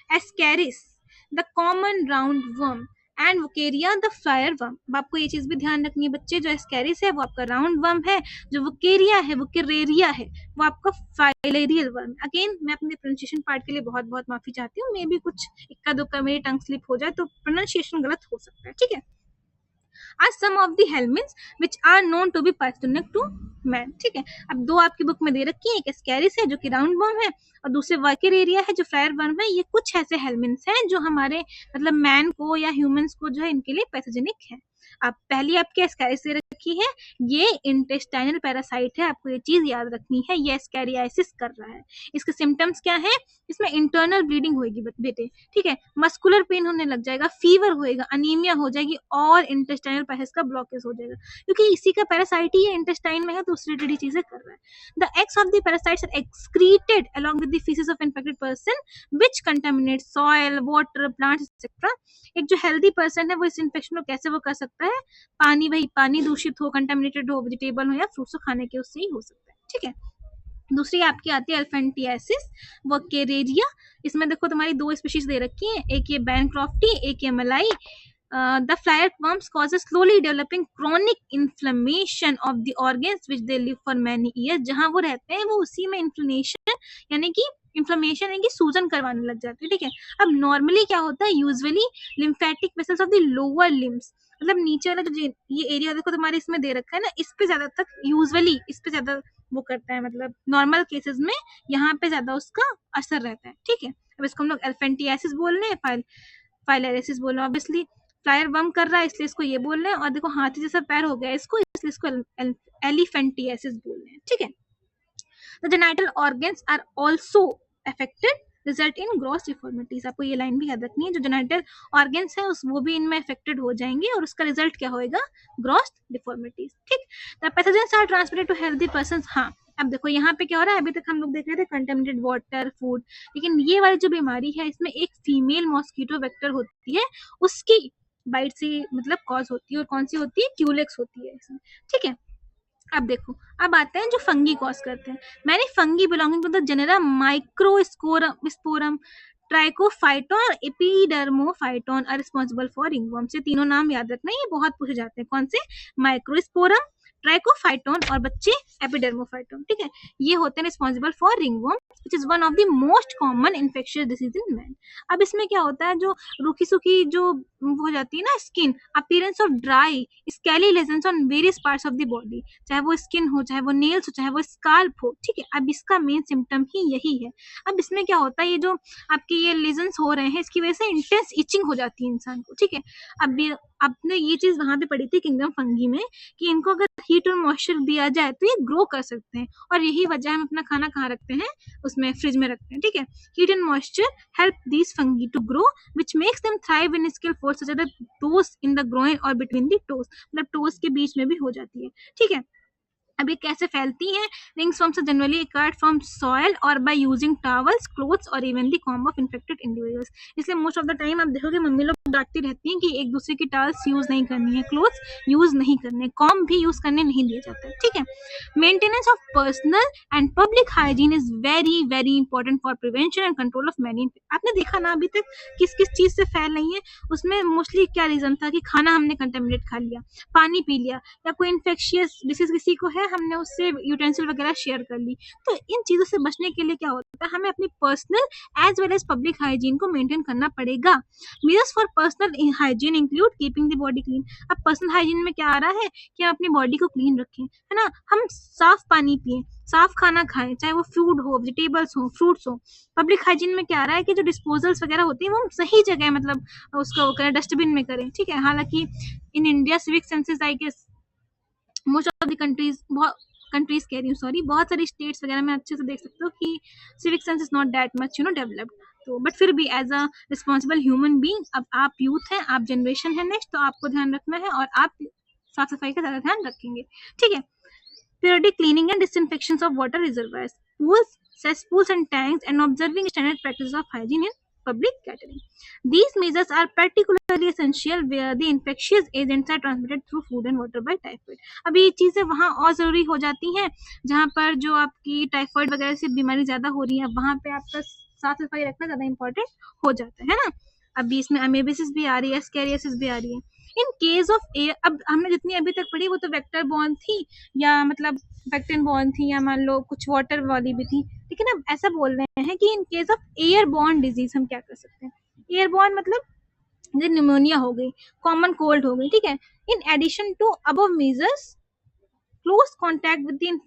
Ascaris the common round worm and Wuchereria the fire worm. अब आपको ये चीज भी ध्यान रखनी है बच्चे, जो एस्केरिस है वो आपका राउंड वर्म है, जो वोकेरिया है वोकेरेरिया है वो आपका फाइलेरियल वर्म। अगेन मैं अपने प्रोनाउंसिएशन पार्ट के लिए बहुत बहुत माफी चाहती हूँ, मे भी कुछ इक्का दुक्का मेरी टंग स्लिप हो जाए तो प्रोनाउंसिएशन गलत हो सकता है, ठीक है। Are some of the helminths which are known to be pathogenic to man, ठीक है। अब 2 आपकी बुक में दे रखी है, एक एस्केरिस है जो कि राउंड वर्म है और दूसरे वोकेरेरिया है जो फ्लायर वर्म है। ये कुछ ऐसे हेलमिंथ्स हैं जो हमारे मतलब मैन को या ह्यूमंस को जो है इनके लिए पैथोजेनिक है। आप पहली आपके एस्कैरियासिस दे रखी है, ये इंटेस्टाइनल पैरासाइट है, आपको ये चीज याद रखनी है, ये एस्कैरियासिस कर रहा है। इसके सिम्टम्स क्या है, इसमें इंटरनल ब्लीडिंग होगी बेटे, ठीक है, मस्कुलर पेन होने लग जाएगा, फीवर होएगा, अनीमिया हो जाएगी और इंटेस्टाइनल पैसेज का ब्लॉकेज हो जाएगा, क्योंकि इसी का पैरासाइट ही इंटेस्टाइन में है तो उससे रिलेटेड चीजें कर रहा है। The eggs of the parasites are excreted along with the feces of infected person which contaminate soil, water, plants etc. एक जो हेल्दी पर्सन है वो इस इन्फेक्शन को कैसे वो कर सकता है, पानी, वही पानी दूषित हो, कंटामिनेटेड हो, वेजिटेबल हो या फ्रूट्स को खाने के उससे ही हो सकता है, ठीक है। दूसरी आपकी आती है एल्फेंटियासिस वकेरेरिया। इसमें देखो तुम्हारी दो स्पीशीज दे रखी है, एक ये बैनक्रॉफ्टी, एक ये मलाई। The flatworms causes slowly developing chronic inflammation of the organs which they live for many years। जहाँ वो रहते हैं वो उसी में इन्फ्लेमेशन यानी कि इन्फ्लेमेशन यानी कि सूजन करवाने लग जाती है, ठीक है। अब नॉर्मली क्या होता है, usually lymphatic vessels of the lower limbs, मतलब नीचे वाला जो ये एरिया देखो तुम्हारे इसमें दे रखा है ना, इस पे ज्यादा तक यूजुअली इस पे ज्यादा वो करता है, मतलब नॉर्मल केसेस में यहाँ पे ज्यादा उसका असर रहता है, ठीक है। अब इसको हम लोग एल्फेंटियासिस बोल रहे हैं, फाइलेरिसिस बोल रहे हैं, ऑब्वियसली फ्लायर वर्म कर रहा है इसलिए इसको ये बोल रहे हैं, और देखो हाथी जैसा पैर हो गया इसको, इसलिए इसको एलिफेंटियासिस बोल रहे हैं, ठीक है। The genital organs are also affected, result in gross deformities। आपको ये लाइन भी याद रखनी है, जो जेनिटल ऑर्गन्स है उस वो भी इनमें अफेक्टेड हो जाएंगे और उसका रिजल्ट क्या होएगा, ग्रॉस डिफॉर्मिटीज, ठीक। The pathogens are transmitted to healthy persons. हाँ, अब देखो यहाँ पे क्या हो रहा है, अभी तक हम लोग देख रहे थे कंटेमिनेटेड वाटर, फूड, लेकिन ये वाली जो बीमारी है इसमें एक फीमेल मॉस्किटो वेक्टर होती है, उसकी बाइट से मतलब कॉज होती है, और कौन सी होती है, क्यूलेक्स होती है इसमें, ठीक है। अब देखो, अब आते हैं जो फंगी कॉज करते हैं। मैंने fungi belonging to the genera Microsporum, Trichophyton और Epidermophyton are responsible for ringworm. से तीनों नाम याद रखना, ये बहुत पूछे जाते हैं, कौन से, माइक्रोस्पोरम, ट्राइकोफाइटोन और बच्चे एपिडर्मोफाइटोन, ठीक है। ये होते हैं responsible for ringworm which is one of the most common infectious disease in man. अब इसमें क्या होता है, जो रूखी सूखी जो हो जाती है ना skin, appearance of dry scaly lesions on various parts of the body, चाहे वो स्किन हो, चाहे वो नेल्स हो, चाहे वो स्काल्प हो, ठीक है। अब इसका मेन सिम्टम ही यही है। अब इसमें क्या होता है, ये जो आपके ये लेजन्स हो रहे हैं इसकी वजह से इंटेंस इचिंग हो जाती है इंसान को, ठीक है। अब ये आपने ये चीज वहां पे पढ़ी थी किंगडम फंगी में, कि इनको अगर हीट और मॉइस्चर दिया जाए तो ये ग्रो कर सकते हैं, और यही वजह हम अपना खाना कहाँ रखते हैं, उसमें फ्रिज में रखते हैं, ठीक है। Heat and moisture help these fungi to grow which makes them thrive in skillful such as the toes in the groin or between the toes, मतलब टोस के बीच में भी हो जाती है, ठीक है। अब ये कैसे फैलती हैं, ringworms are generally acquired from soil और बाय यूजिंग टॉवल्स, क्लोथ्स और even the comb of infected individuals. इसलिए मोस्ट ऑफ द टाइम आप देखोगे मम्मी लोग डांटती रहती हैं कि एक दूसरे की टॉवल्स यूज नहीं करनी है, क्लोथ्स यूज नहीं करने, कॉम्ब भी यूज करने नहीं दिया जाता है, ठीक है। Maintenance of personal and public hygiene is very very important for prevention and control of many. आपने देखा ना अभी तक किस किस चीज से फैल रही है, उसमें मोस्टली क्या रीजन था कि खाना हमने कंटेमिनेट खा लिया, पानी पी लिया, या कोई इन्फेक्शियस डिसीज किसी को है, हमने उससे यूटेंसिल वगैरह शेयर कर ली। तो इन चीजों से बचने के लिए क्या होता है, हमें अपनी personal as well as public hygiene को मेंटेन करना पड़ेगा। Measures for personal hygiene include keeping the body clean. अब पर्सनल हाइजीन में क्या आ रहा है कि हम अपनी बॉडी को क्लीन रखें, है ना, हम साफ पानी पिए, साफ खाना खाएं, चाहे वो फूड हो, वेजिटेबल्स हो, फ्रूट्स हो। पब्लिक हाइजीन में क्या आ रहा है कि जो डिस्पोजल्स वगैरह होती हैं वो हम सही जगह मतलब उसका वो करें, डस्टबिन में करें, ठीक है। हालांकि in India civic senses I guess most of the countries कह रही हूँ, सॉरी, बहुत सारी स्टेट्स वगैरह में अच्छे से देख सकते हो कि civic sense is not that much developed. तो बट फिर भी as a responsible human being, अब आप यूथ हैं, आप जनरेशन है नेक्स्ट, तो आपको ध्यान रखना है और आप साफ सफाई का ज्यादा ध्यान रखेंगे, ठीक है। Periodic cleaning and disinfection of water reservoirs, pools, cesspools and tanks, and observing standard practices of hygiene in public catering. These measures are particularly essential where the infectious agents are transmitted through food and water by typhoid. अब ये चीज़ें वहाँ और ज़रूरी हो जाती हैं जहाँ पर जो आपकी टाइफाइड वगैरह से बीमारी ज़्यादा हो रही है, वहाँ पे आपका साफ सफाई रखना ज़्यादा इंपॉर्टेंट हो जाता है ना। अभी इसमें अमेबिसिस भी आ रही है, एस्कैरियासिस भी आ रही है। इन केस ऑफ एयर, अब हमने जितनी अभी तक पढ़ी वो तो वेक्टर बॉर्न थी या मतलब वेक्टर बॉर्न थी, या मान लो कुछ वाटर वाली भी थी, लेकिन अब ऐसा बोल रहे हैं कि in case of air borne disease हम क्या कर सकते हैं। एयर बॉर्न मतलब जैसे निमोनिया हो गई, कॉमन कोल्ड हो गई, ठीक है। In addition to above measures, close contact with the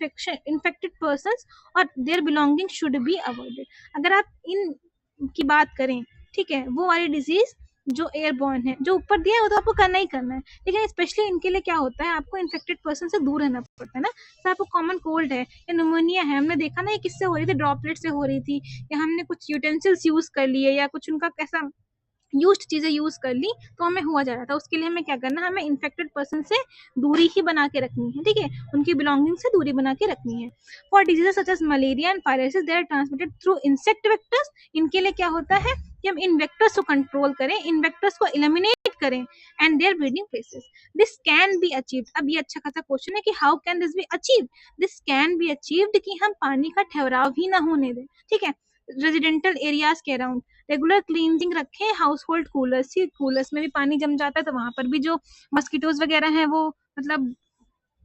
infected persons और their belongings should be avoided। अगर आप इन की बात करें, ठीक है, वो वाली डिजीज जो एयरबॉर्न है, जो ऊपर दिया है वो तो आपको करना ही करना है, लेकिन स्पेशली इनके लिए क्या होता है, आपको इन्फेक्टेड पर्सन से दूर रहना पड़ता है ना। तो आपको कॉमन कोल्ड है या निमोनिया है, हमने देखा ना ये किससे हो रही थी, ड्रॉपलेट से हो रही थी, या हमने कुछ यूटेंसिल्स यूज कर लिए या कुछ उनका कैसा यूज्ड चीजें यूज कर ली तो हमें हुआ जा रहा था। उसके लिए हमें क्या करना है, हमें इन्फेक्टेड पर्सन से दूरी ही बना के रखनी है, ठीक है, उनकी बिलोंगिंग से दूरी बना के रखनी है। For diseases such as malaria and viruses they are transmitted through insect vectors, इनके लिए क्या होता है कि हम इन वेक्टर्स को कंट्रोल करें, इन वेक्टर्स को एलिमिनेट करें and their breeding places. This can be achieved, अब ये अच्छा खासा क्वेश्चन है कि how can this be achieved. This can be achieved कि हम पानी का ठहराव भी ना होने दें, ठीक है, रेजिडेंटल एरियाज के अराउंड रेगुलर क्लीनिंग रखें, हाउस होल्ड कूलर्स, कूलर्स में भी पानी जम जाता है तो वहां पर भी जो मस्कीटोज वगैरह हैं वो मतलब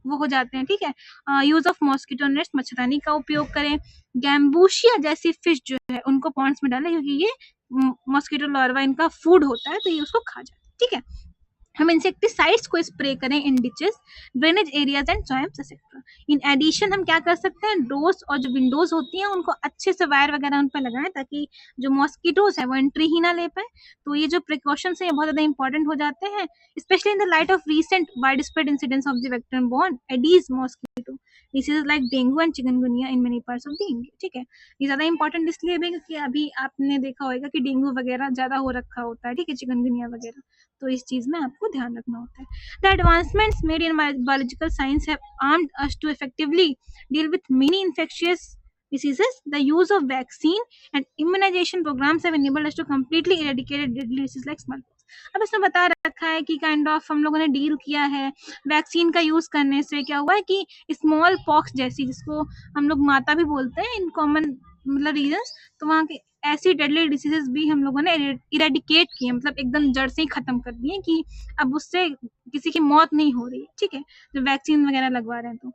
वो हो जाते हैं, ठीक है। यूज ऑफ मॉस्किटो नेट्स, मच्छरदानी का उपयोग करें। गैम्बूशिया जैसी फिश जो है उनको पॉन्ड्स में डालें, क्योंकि ये मॉस्किटो लार्वा इनका फूड होता है तो ये उसको खा जाते हैं, ठीक है। हम इंसेक्टिसाइड्स को स्प्रे करें in ditches, drainage areas and swamps etcetera. In addition हम क्या कर सकते हैं, डोर्स और जो विंडोज होती हैं उनको अच्छे से वायर वगैरह उन पर लगाएं ताकि जो मॉस्किटोज है वो एंट्री ही ना ले पाए। तो ये जो प्रिकॉशंस है ये बहुत ज्यादा इंपॉर्टेंट हो जाते हैं, specially in the light of recent widespread incidents of the vector borne Aedes mosquito disease like dengue and chikungunya in many parts of the India, ठीक है। ये ज्यादा इंपॉर्टेंट इसलिए भी क्योंकि अभी आपने देखा होगा कि डेंगू वगैरह ज्यादा हो रखा होता है, ठीक है, चिकनगुनिया वगैरह, तो इस चीज में आपको ध्यान रखना होता है। The advancements made in biological science have armed us to effectively deal with many infectious diseases. The use of vaccine and immunization programs have enabled us to completely eradicate deadly diseases like smallpox. अब इसमें बता रखा है कि काइंड ऑफ हम लोगों ने डील किया है वैक्सीन का यूज करने से, क्या हुआ है कि स्मॉल पॉक्स जैसी, जिसको हम लोग माता भी बोलते हैं इन कॉमन मतलब रीजन्स, तो वहाँ के ऐसी डेडली डिसीजेस भी हम लोगों ने इरेडिकेट किए, मतलब एकदम जड़ से ही खत्म कर दिए कि अब उससे किसी की मौत नहीं हो रही है, ठीक है, जो वैक्सीन वगैरह लगवा रहे हैं। तो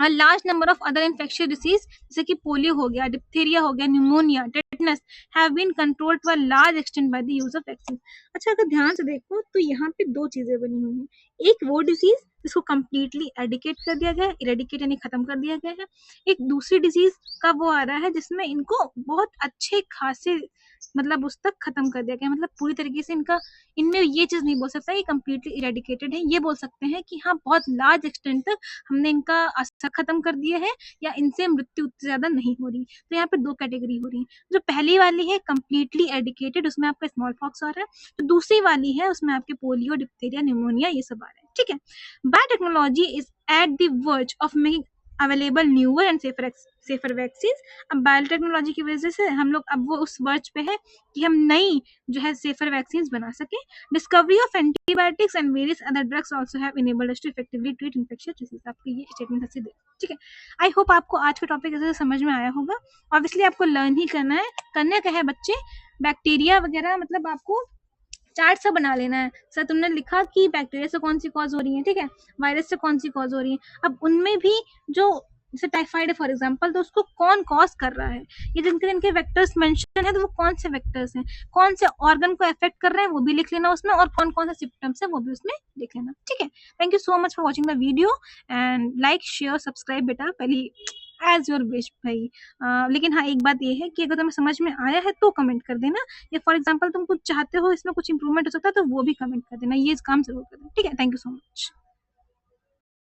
A large number of other infectious disease जैसे कि पोलियो हो गया, डिप्थीरिया हो गया, pneumonia, tetanus have been controlled to a large extent by the use of vaccine. अच्छा अगर ध्यान से देखो तो यहाँ पे दो चीजें बनी हुई हैं, एक वो डिजीज जिसको कम्प्लीटली एडिकेट कर दिया गया है, इरेडिकेट यानी खत्म कर दिया गया है, एक दूसरी डिजीज का वो आ रहा है जिसमें इनको बहुत अच्छे खासे मतलब उस तक खत्म कर दिया गया, मतलब पूरी तरीके से इनका इनमें ये चीज नहीं बोल सकता ये कम्प्लीटली इरेडिकेटेड है, ये बोल सकते हैं कि हाँ बहुत लार्ज एक्सटेंट तक हमने इनका असर खत्म कर दिया है या इनसे मृत्यु उतनी ज्यादा नहीं हो रही। तो यहाँ पे दो कैटेगरी हो रही है, जो पहली वाली है कम्प्लीटली एडिकेटेड उसमें आपका स्मॉल पॉक्स आ रहा है, जो दूसरी वाली है उसमें आपके पोलियो, डिप्थीरिया, निमोनिया ये सब आ रहे हैं, ठीक है। Biotechnology is at the verge of making available newer and safer vaccine. अब बायोटेक्नोलॉजी की वजह से हम लोग अब वो उस वर्ज पे है कि हम नई जो है सेफर वैक्सीन बना सके। Discovery of antibiotics and various other drugs also have enabled us to effectively treat infectious disease. आपको ये स्टेटमेंट अच्छे दे, ठीक है। आई होप आपको आज का टॉपिक ऐसे समझ में आया होगा। ऑब्वियसली आपको लर्न ही करना है, करने का है बच्चे, बैक्टीरिया वगैरह मतलब आपको चार्ट सा बना लेना है। सर तुमने लिखा कि बैक्टीरिया से कौन सी कॉज हो रही है, ठीक है, वायरस से कौन सी कॉज हो रही है, अब उनमें भी जो जैसे टाइफाइड है फॉर एग्जांपल, तो उसको कौन कॉज कर रहा है, ये जिनके जिनके वेक्टर्स मेंशन है तो वो कौन से वेक्टर्स हैं, कौन से ऑर्गन को अफेक्ट कर रहे हैं वो भी लिख लेना उसमें, और कौन कौन से सिम्टम्स है वो भी उसमें लिख लेना, ठीक है। Thank you so much for watching the video and like share subscribe बेटा, पहली एज योर विश भाई। लेकिन हाँ एक बात ये है कि अगर तुम्हें समझ में आया है तो कमेंट कर देना, या फॉर एग्जांपल तुम कुछ चाहते हो इसमें कुछ इंप्रूवमेंट हो सकता है तो वो भी कमेंट कर देना, ये काम जरूर करना, ठीक है। Thank you so much.